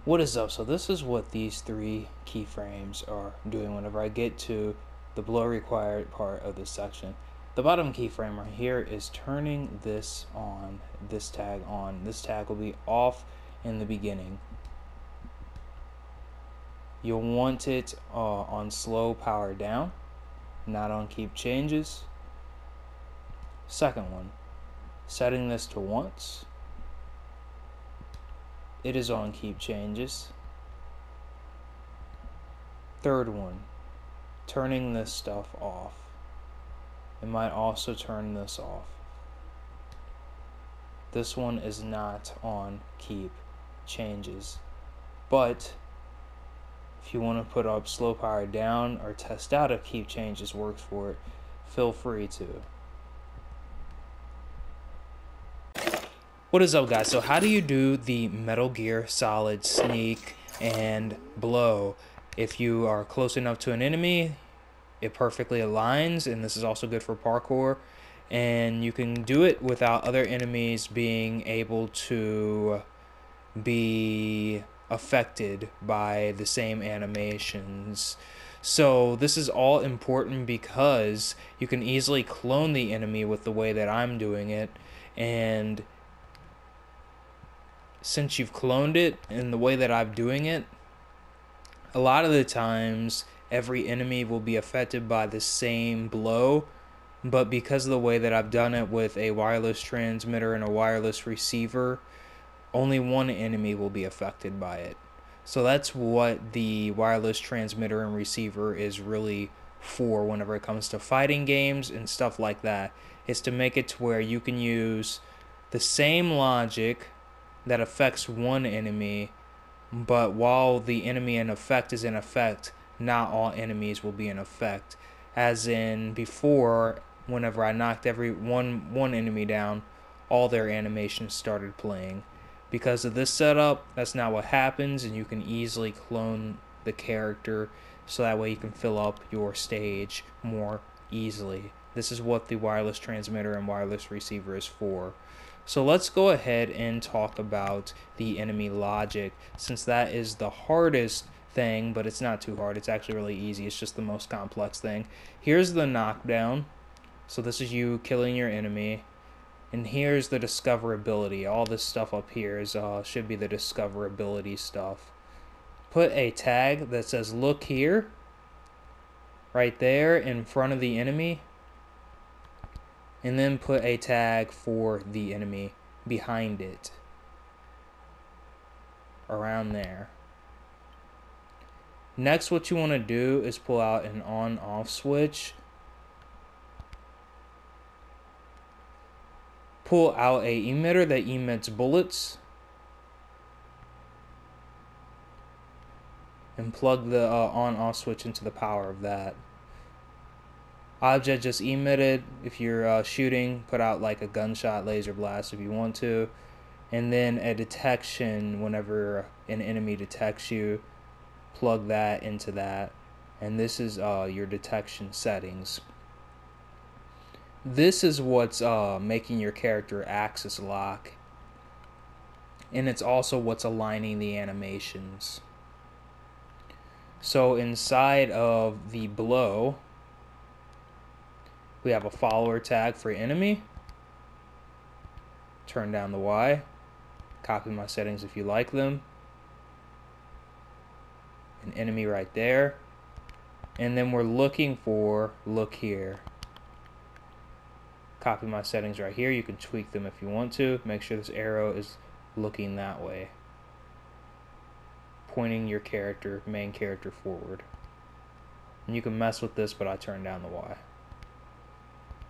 What is up? So this is what these three keyframes are doing whenever I get to the below required part of this section. The bottom keyframe right here is turning this on, this tag on. This tag will be off in the beginning. You'll want it on slow power down, not on keep changes. Second one, setting this to once. It is on keep changes. Third one, turning this stuff off. It might also turn this off. This one is not on keep changes, but if you want to put up slow power down or test out if keep changes works for it, feel free to. What is up, guys? So how do you do the Metal Gear Solid sneak and blow? If you are close enough to an enemy, it perfectly aligns, and this is also good for parkour, and you can do it without other enemies being able to be affected by the same animations. So this is all important because you can easily clone the enemy with the way that I'm doing it, and since you've cloned it in the way that I'm doing it, a lot of the times every enemy will be affected by the same blow, but because of the way that I've done it with a wireless transmitter and a wireless receiver, only one enemy will be affected by it. So that's what the wireless transmitter and receiver is really for whenever it comes to fighting games and stuff like that. It's to make it to where you can use the same logic that affects one enemy, but while the enemy in effect is in effect, not all enemies will be in effect. As in before, whenever I knocked every one enemy down, all their animations started playing. Because of this setup, that's not what happens, and you can easily clone the character so that way you can fill up your stage more easily. This is what the wireless transmitter and wireless receiver is for. So let's go ahead and talk about the enemy logic, since that is the hardest thing, but it's not too hard. It's actually really easy. It's just the most complex thing. Here's the knockdown. So this is you killing your enemy. And here's the discoverability. All this stuff up here is should be the discoverability stuff. Put a tag that says look here right there in front of the enemy, and then put a tag for the enemy behind it, around there. Next, what you want to do is pull out an on-off switch. Pull out a emitter that emits bullets, and plug the on-off switch into the power of that. Object just emitted. If you're shooting, put out like a gunshot laser blast if you want to, and then a detection whenever an enemy detects you, plug that into that, and this is your detection settings. This is what's making your character axis lock, and it's also what's aligning the animations. So inside of the blow, we have a follower tag for enemy. Turn down the Y. Copy my settings if you like them. An enemy right there. And then we're looking for look here. Copy my settings right here. You can tweak them if you want to. Make sure this arrow is looking that way, pointing your character, main character, forward. And you can mess with this, but I turned down the Y.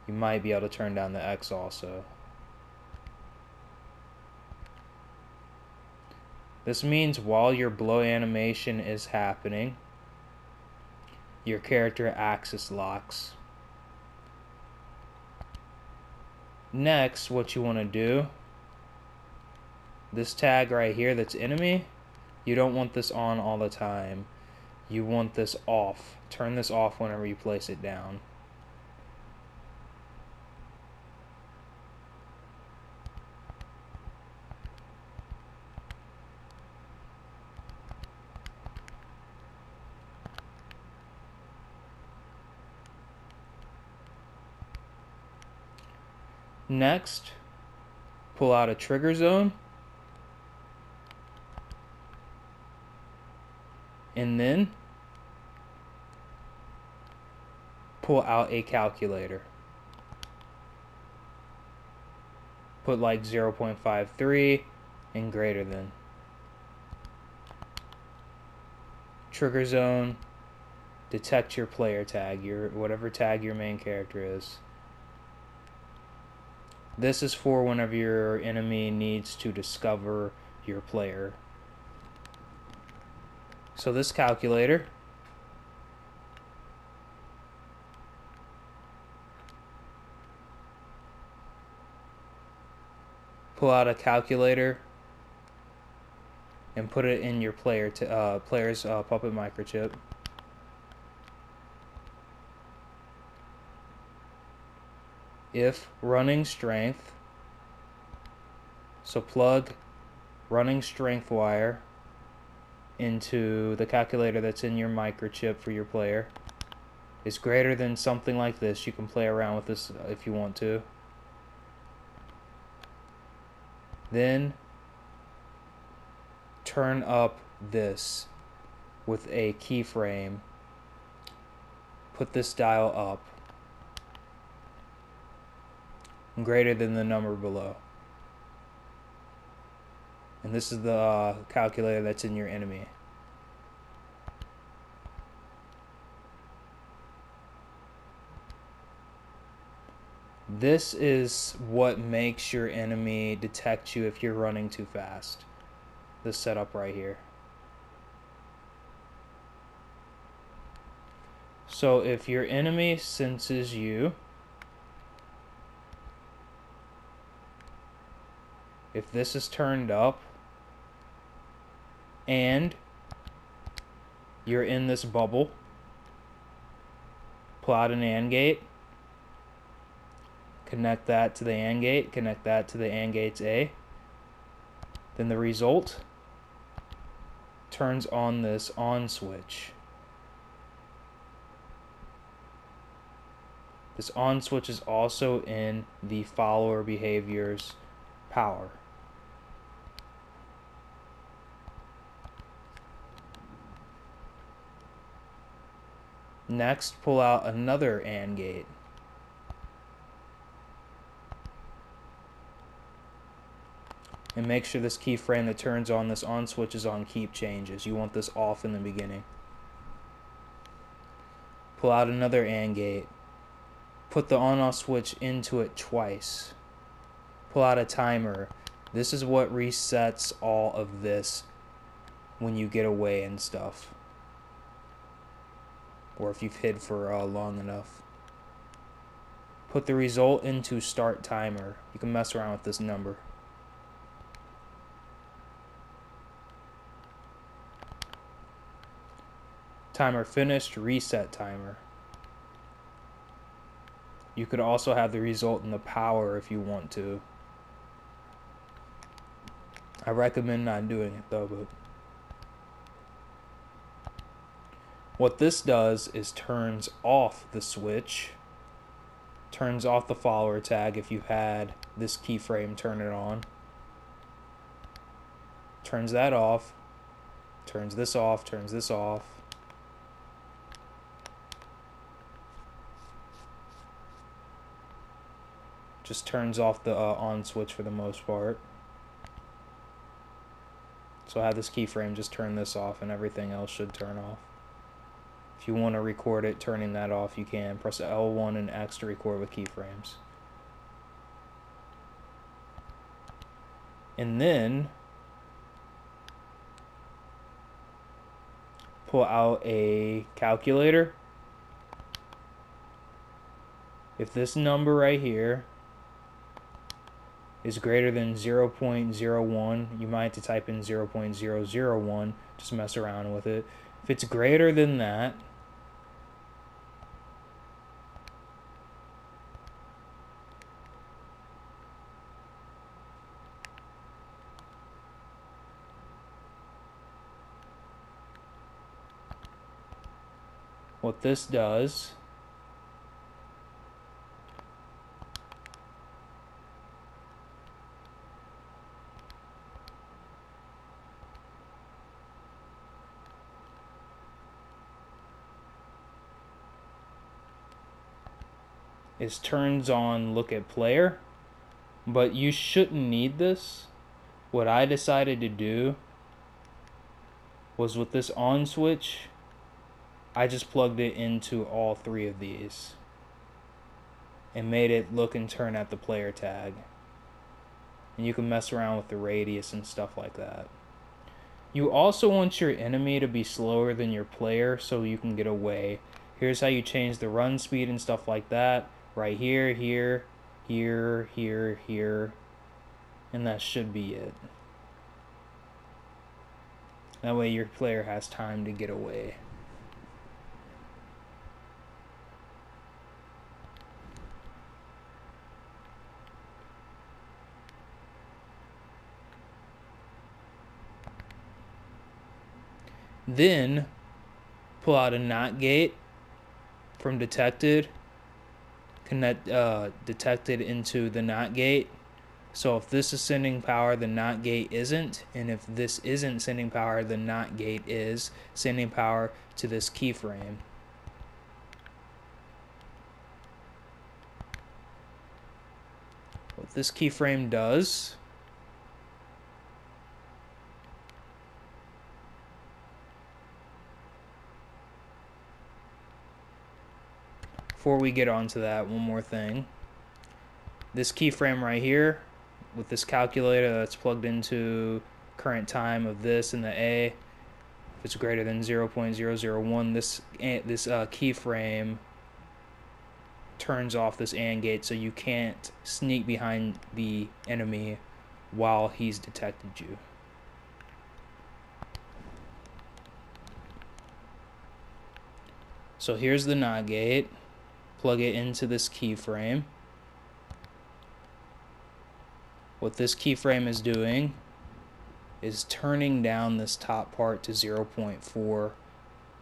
You might be able to turn down the X also. This means while your blow animation is happening, your character axis locks. Next, what you want to do, this tag right here that's enemy, you don't want this on all the time. You want this off. Turn this off whenever you place it down. Next, pull out a trigger zone, and then pull out a calculator. Put like 0.53 and greater than. Trigger zone, detect your player tag, whatever tag your main character is. This is for whenever your enemy needs to discover your player. So this calculator pull out a calculator and put it in your player's puppet microchip. If running strength, so plug running strength wire into the calculator that's in your microchip for your player, is greater than something like this. You can play around with this if you want to. Then turn up this with a keyframe. Put this dial up greater than the number below. And this is the calculator that's in your enemy. This is what makes your enemy detect you if you're running too fast. This setup right here. So if your enemy senses you, if this is turned up and you're in this bubble, pull out an AND gate, connect that to the AND gate, connect that to the AND gate's A. Then the result turns on this on switch. This on switch is also in the follower behavior's power. Next, pull out another AND gate. And make sure this keyframe that turns on this on switch is on keep changes. You want this off in the beginning. Pull out another AND gate. Put the on-off switch into it twice. Pull out a timer. This is what resets all of this when you get away and stuff. Or if you've hid for long enough. Put the result into start timer. You can mess around with this number. Timer finished, reset timer. You could also have the result in the power if you want to. I recommend not doing it though, but what this does is turns off the switch, turns off the follower tag if you had this keyframe turn it on, turns that off, turns this off, turns this off. Just turns off the on switch for the most part. So I have this keyframe just turn this off and everything else should turn off. If you want to record it turning that off, you can. Press L1 and X to record with keyframes. And then pull out a calculator. If this number right here is greater than 0.01, you might have to type in 0.001, just mess around with it. If it's greater than that, what this does is turns on look at player, but you shouldn't need this. What I decided to do was with this on switch, I just plugged it into all three of these and made it look and turn at the player tag. And you can mess around with the radius and stuff like that. You also want your enemy to be slower than your player so you can get away. Here's how you change the run speed and stuff like that. Right here, here, here, here, here. And that should be it. That way your player has time to get away. Then pull out a NOT gate from detected, connect detected into the NOT gate. So if this is sending power, the NOT gate isn't, and if this isn't sending power, the NOT gate is sending power to this keyframe. What this keyframe does before we get onto that, one more thing. This keyframe right here with this calculator that's plugged into current time of this and the A, if it's greater than 0.001, this keyframe turns off this AND gate, so you can't sneak behind the enemy while he's detected you. So here's the NOT gate. Plug it into this keyframe. What this keyframe is doing is turning down this top part to 0.4.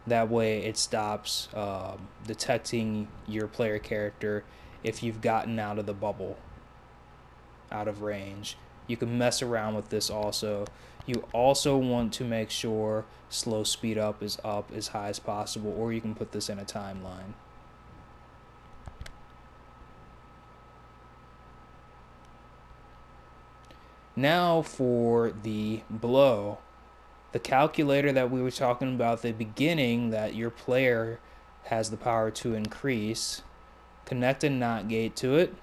That way it stops detecting your player character if you've gotten out of the bubble, out of range. You can mess around with this also. You also want to make sure slow speed up is up as high as possible, or you can put this in a timeline. Now for the blow. The calculator that we were talking about at the beginning, that your player has the power to increase, connect a NOT gate to it.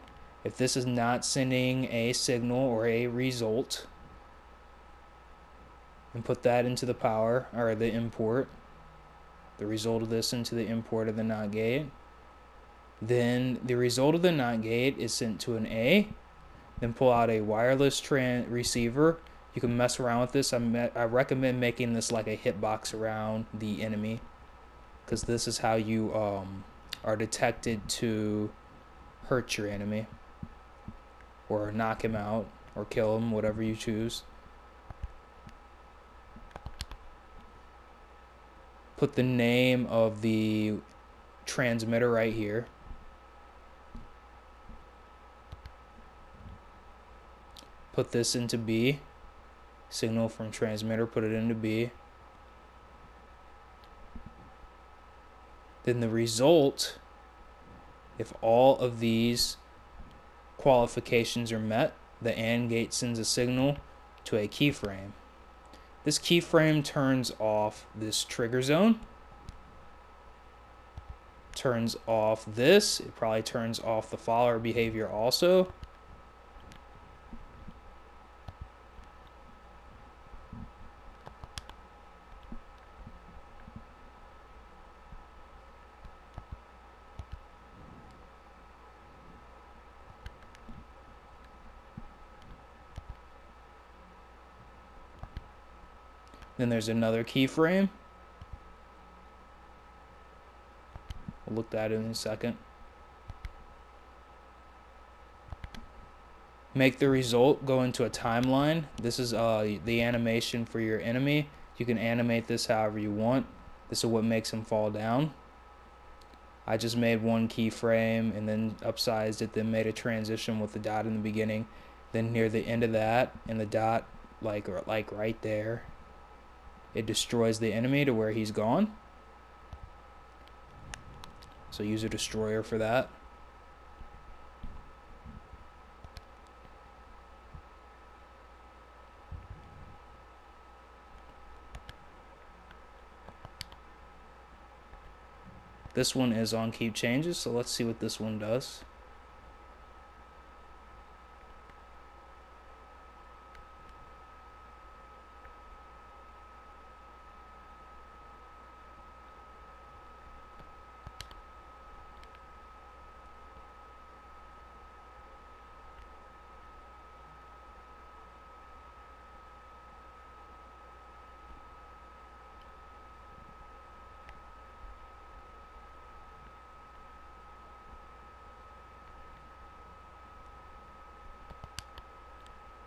If this is not sending a signal or a result, and put that into the power, or the import, the result of this into the import of the NOT gate. Then the result of the NOT gate is sent to an A. Then pull out a wireless receiver. You can mess around with this. I recommend making this like a hitbox around the enemy, because this is how you are detected to hurt your enemy or knock him out or kill him, whatever you choose. Put the name of the transmitter right here. Put this into B. Signal from transmitter, put it into B. Then the result, if all of these qualifications are met, the AND gate sends a signal to a keyframe. This keyframe turns off this trigger zone, turns off this, it probably turns off the follower behavior also. Then there's another keyframe. We'll look at it in a second. Make the result go into a timeline. This is the animation for your enemy. You can animate this however you want. This is what makes him fall down. I just made one keyframe and then upsized it, then made a transition with the dot in the beginning. Then near the end of that, and the dot like right there, it destroys the enemy to where he's gone. So use a destroyer for that. This one is on keep changes, so let's see what this one does.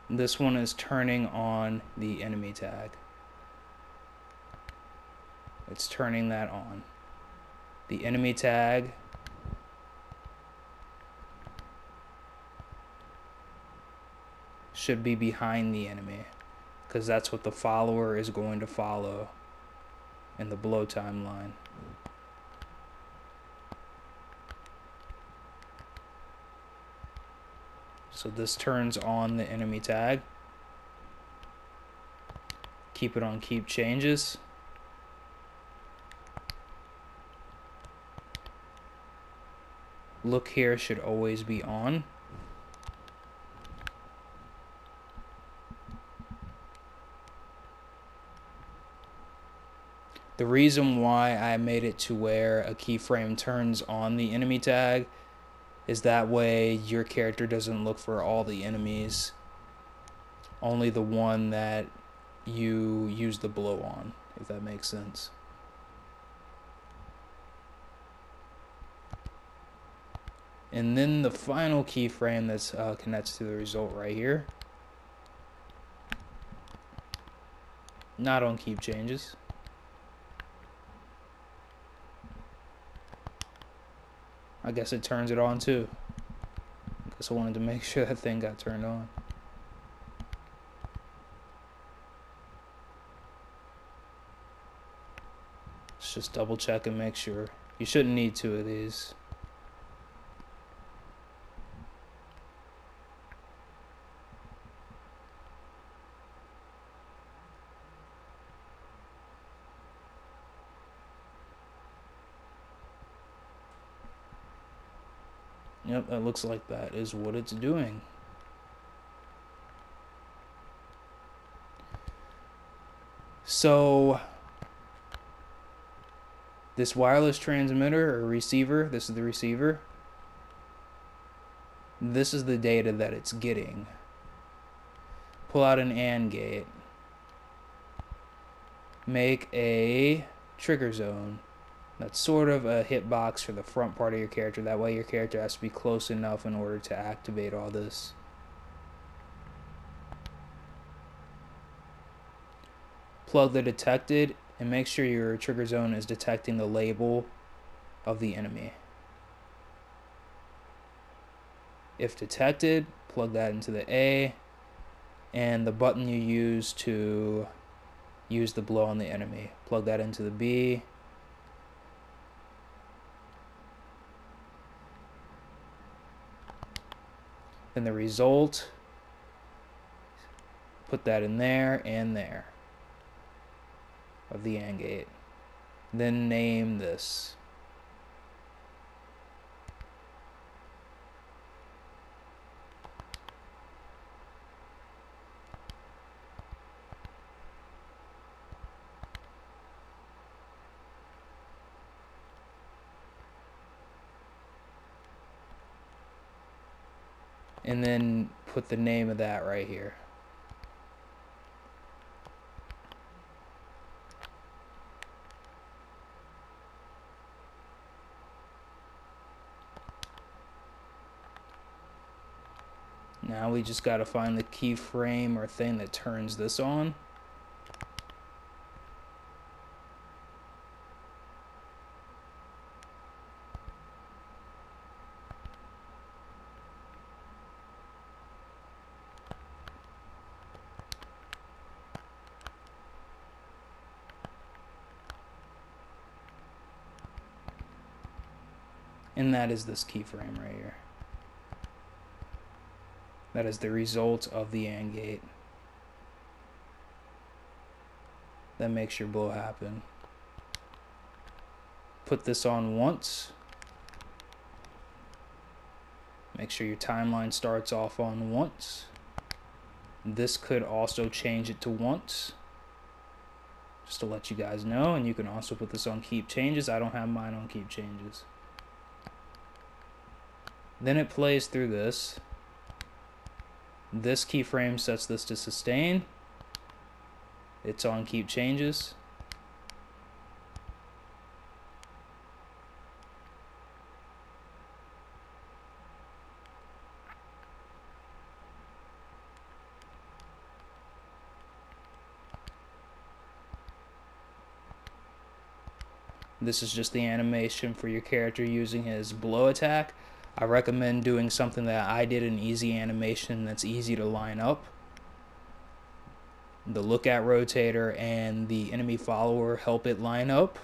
This one is turning on the enemy tag. It's turning that on. The enemy tag should be behind the enemy, because that's what the follower is going to follow in the blow timeline. So this turns on the enemy tag. Keep it on keep changes. Look here should always be on. The reason why I made it to where a keyframe turns on the enemy tag is that way your character doesn't look for all the enemies, only the one that you use the blow on, if that makes sense. And then the final keyframe that's connects to the result right here, not on keep changes. I guess it turns it on too. I guess I wanted to make sure that thing got turned on. Let's just double check and make sure. You shouldn't need two of these. Yep, that looks like that is what it's doing. So this wireless transmitter or receiver, this is the receiver. This is the data that it's getting. Pull out an AND gate. Make a trigger zone. That's sort of a hitbox for the front part of your character. That way your character has to be close enough in order to activate all this. Plug the detected and make sure your trigger zone is detecting the label of the enemy. If detected, plug that into the A, and the button you use to use the blow on the enemy, plug that into the B. Then the result, put that in there and there of the AND gate. Then name this. And then put the name of that right here. Now we just got to find the keyframe or thing that turns this on. And that is this keyframe right here. That is the result of the AND gate. That makes your blow happen. put this on once. Make sure your timeline starts off on once. This could also change it to once, just to let you guys know. And you can also put this on keep changes. I don't have mine on keep changes. Then it plays through this. This keyframe sets this to sustain. It's on keep changes. This is just the animation for your character using his blow attack. I recommend doing something that I did, an easy animation that's easy to line up. The look at rotator and the enemy follower help it line up.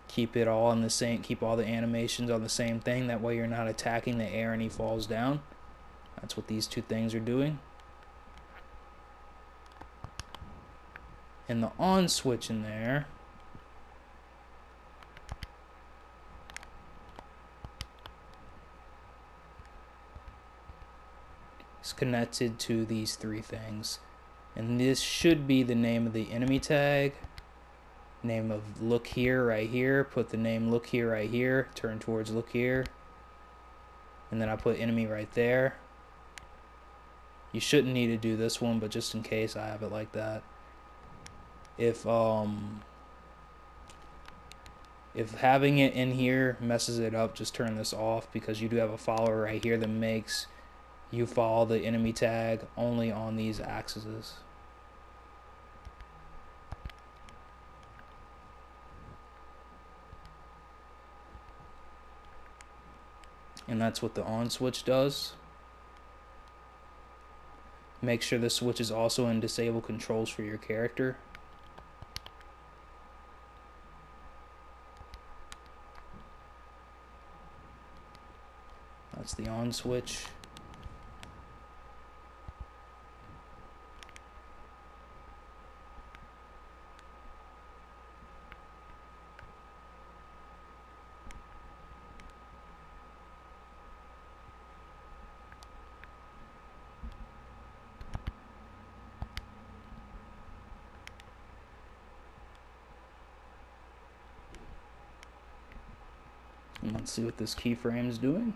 Keep it all in the same, keep all the animations on the same thing. That way you're not attacking the air and he falls down. That's what these two things are doing. And the on switch in there is connected to these three things. And this should be the name of the enemy tag. Name of look here, right here. Put the name look here, right here. Turn towards look here. And then I put enemy right there. You shouldn't need to do this one, but just in case I have it like that. If having it in here messes it up, just turn this off, because you do have a follower right here that makes you follow the enemy tag only on these axes. And that's what the on switch does. Make sure the switch is also in disable controls for your character. That's the on switch. And let's see what this keyframe is doing.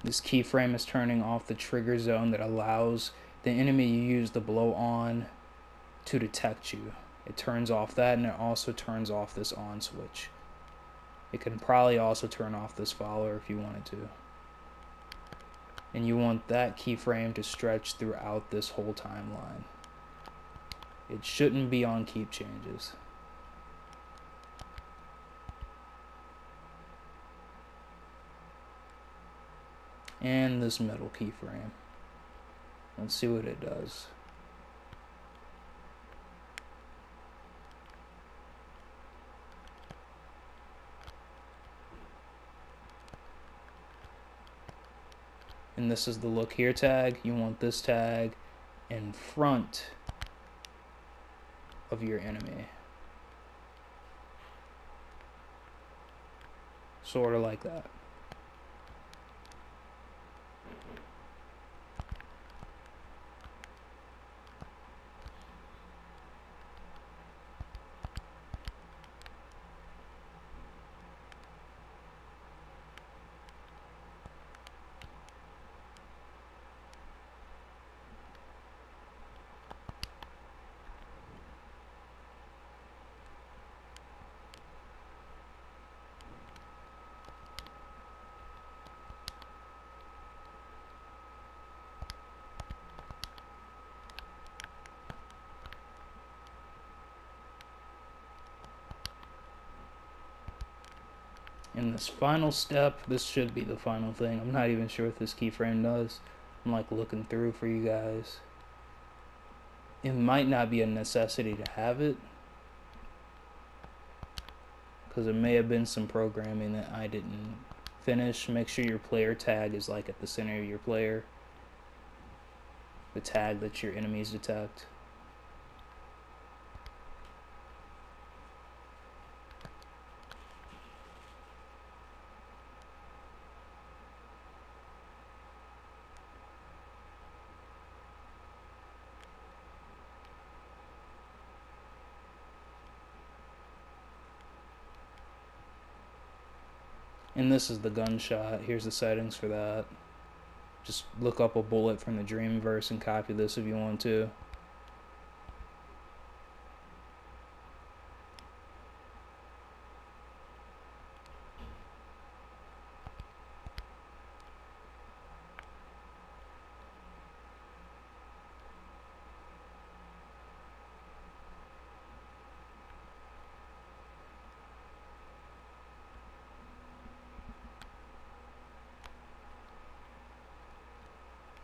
This keyframe is turning off the trigger zone that allows the enemy you use the blow on to detect you. It turns off that, and it also turns off this on switch. It can probably also turn off this follower if you wanted to. And you want that keyframe to stretch throughout this whole timeline. It shouldn't be on keep changes. And this middle keyframe. Let's see what it does. And this is the look here tag. You want this tag in front of your enemy. Sort of like that. In this final step, this should be the final thing. I'm not even sure what this keyframe does. I'm like looking through for you guys. It might not be a necessity to have it, because it may have been some programming that I didn't finish. Make sure your player tag is like at the center of your player, the tag that your enemies detect. And this is the gunshot. Here's the settings for that. Just look up a bullet from the Dreamverse and copy this if you want to.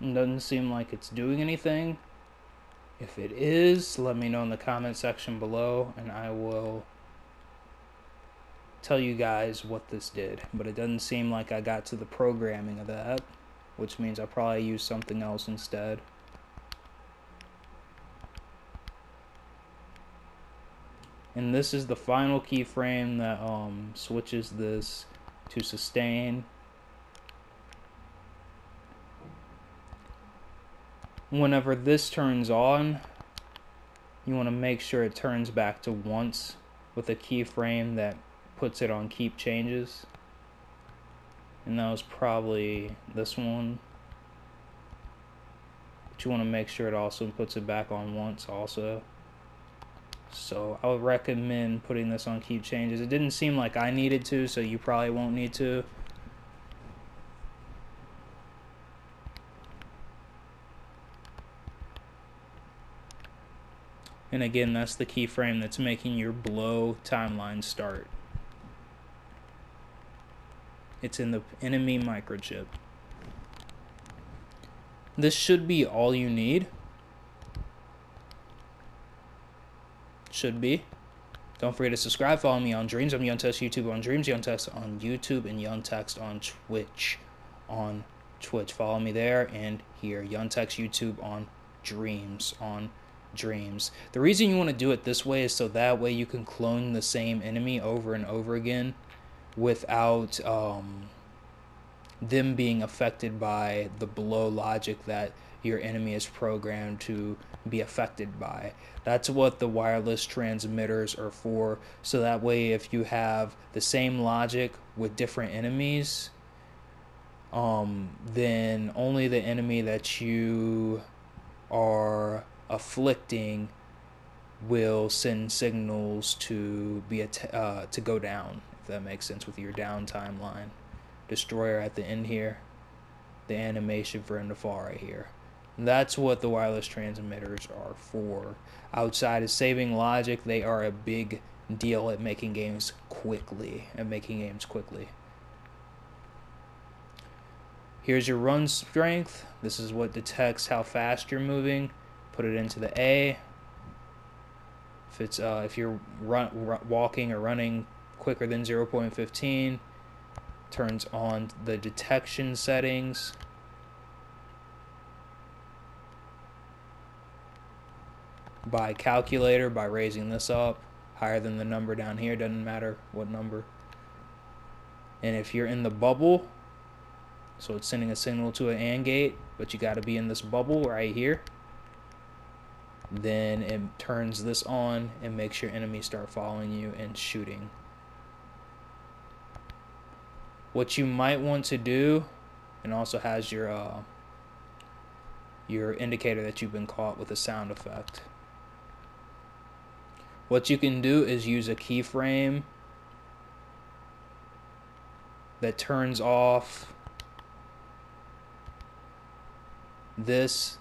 It doesn't seem like it's doing anything. If it is, let me know in the comment section below and I will tell you guys what this did. But it doesn't seem like I got to the programming of that, which means I probably used something else instead. And this is the final keyframe that switches this to sustain. Whenever this turns on, you want to make sure it turns back to once with a keyframe that puts it on keep changes. And that was probably this one. But you want to make sure it also puts it back on once also. So I would recommend putting this on keep changes. It didn't seem like I needed to, so you probably won't need to. And again, that's the keyframe that's making your blow timeline start. It's in the enemy microchip. This should be all you need. Should be. Don't forget to subscribe. Follow me on Dreams. I'm Untext YouTube on Dreams, Untext on YouTube, and Untext on Twitch. Follow me there and here. Untext YouTube on Dreams. The reason you want to do it this way is so that way you can clone the same enemy over and over again without them being affected by the blow logic that your enemy is programmed to be affected by. That's what the wireless transmitters are for, so that way if you have the same logic with different enemies, then only the enemy that you are afflicting will send signals to be to go down, if that makes sense, with your down timeline. Destroyer at the end here, the animation for him to fall right here. That's what the wireless transmitters are for. Outside of saving logic, they are a big deal at making games quickly. Here's your run strength. This is what detects how fast you're moving. Put it into the A. If you're walking or running quicker than 0.15, turns on the detection settings. By calculator, by raising this up higher than the number down here, doesn't matter what number. And if you're in the bubble, so it's sending a signal to an AND gate, but you got to be in this bubble right here, then it turns this on and makes your enemies start following you and shooting. What you might want to do, and also has your indicator that you've been caught with a sound effect. What you can do is use a keyframe that turns off this,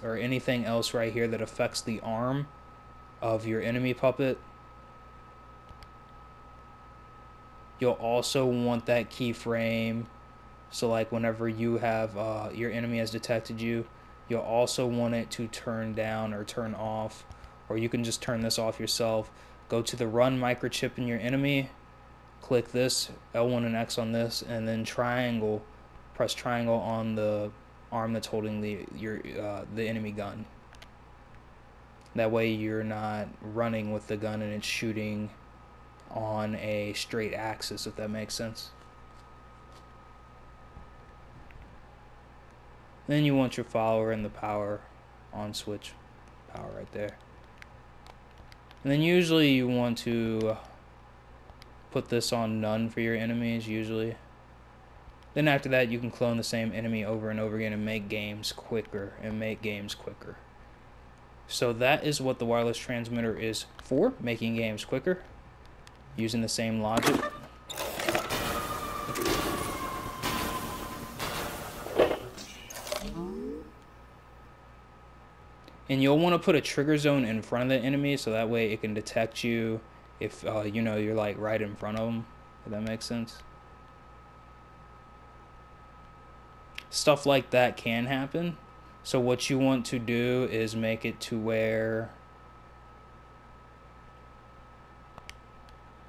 or anything else right here that affects the arm of your enemy puppet. You'll also want that keyframe, so like whenever you have your enemy has detected you, you'll also want it to turn down or turn off, or you can just turn this off yourself. Go to the run microchip in your enemy, click this L1 and X on this, and then triangle. Press triangle on the arm that's holding the enemy gun. That way you're not running with the gun and it's shooting on a straight axis, if that makes sense. Then you want your follower and the power on switch, power right there. And then usually you want to put this on none for your enemies usually. Then after that, you can clone the same enemy over and over again and make games quicker So that is what the wireless transmitter is for, making games quicker, using the same logic. And you'll want to put a trigger zone in front of the enemy so that way it can detect you if you know you're like right in front of them, if that makes sense. Stuff like that can happen. So what you want to do is make it to where,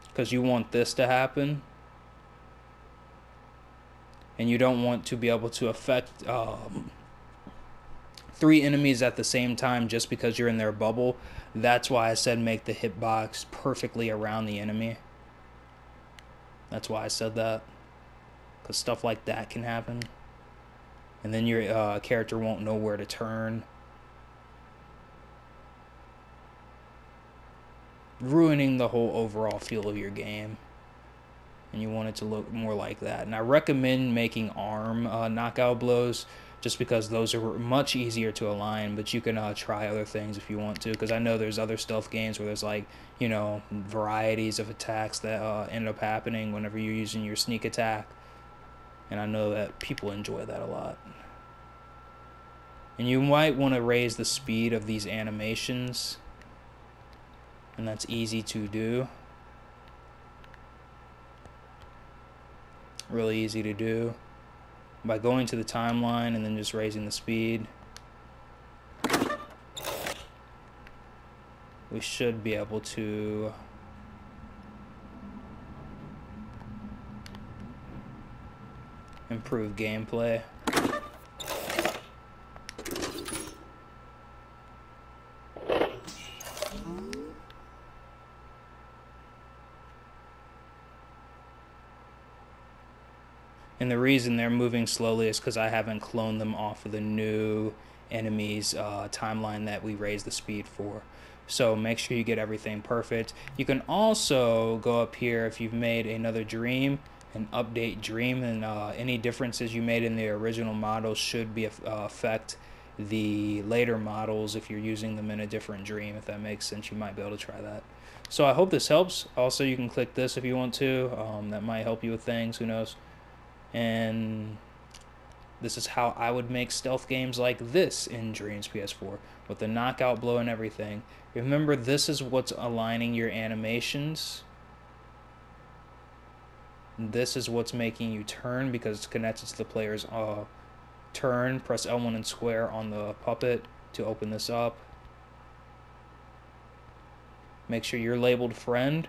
because you want this to happen, and you don't want to be able to affect 3 enemies at the same time just because you're in their bubble. That's why I said make the hitbox perfectly around the enemy. That's why I said that, because stuff like that can happen. And then your character won't know where to turn, ruining the whole overall feel of your game. And you want it to look more like that. And I recommend making arm knockout blows just because those are much easier to align, but you can try other things if you want to, because I know there's other stealth games where there's like, you know, varieties of attacks that end up happening whenever you're using your sneak attack. And I know that people enjoy that a lot. And you might want to raise the speed of these animations, and that's easy to do. Really easy to do by going to the timeline and then just raising the speed. We should be able to improve gameplay. And the reason they're moving slowly is because I haven't cloned them off of the new enemies timeline that we raised the speed for. So make sure you get everything perfect. You can also go up here if you've made another dream and update dream, and any differences you made in the original models should be affect the later models if you're using them in a different dream. If that makes sense, you might be able to try that. So I hope this helps. Also, you can click this if you want to. That might help you with things, who knows. And this is how I would make stealth games like this in Dreams PS4 with the knockout blow and everything. Remember, this is what's aligning your animations. This is what's making you turn because it's connected to the player's turn. Press L1 and square on the puppet to open this up. Make sure you're labeled friend,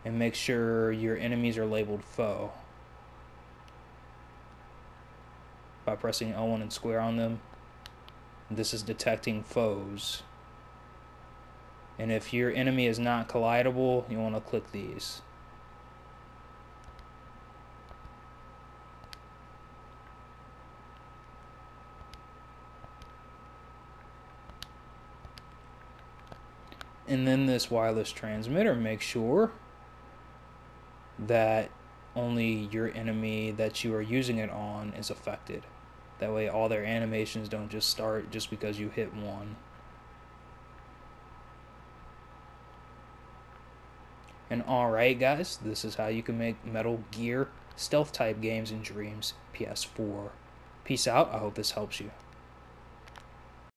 and make sure your enemies are labeled foe by pressing L1 and square on them. This is detecting foes. And if your enemy is not collidable, you want to click these. And then this wireless transmitter makes sure that only your enemy that you are using it on is affected. That way all their animations don't just start just because you hit one. And alright guys, this is how you can make Metal Gear stealth type games in Dreams PS4. Peace out, I hope this helps you.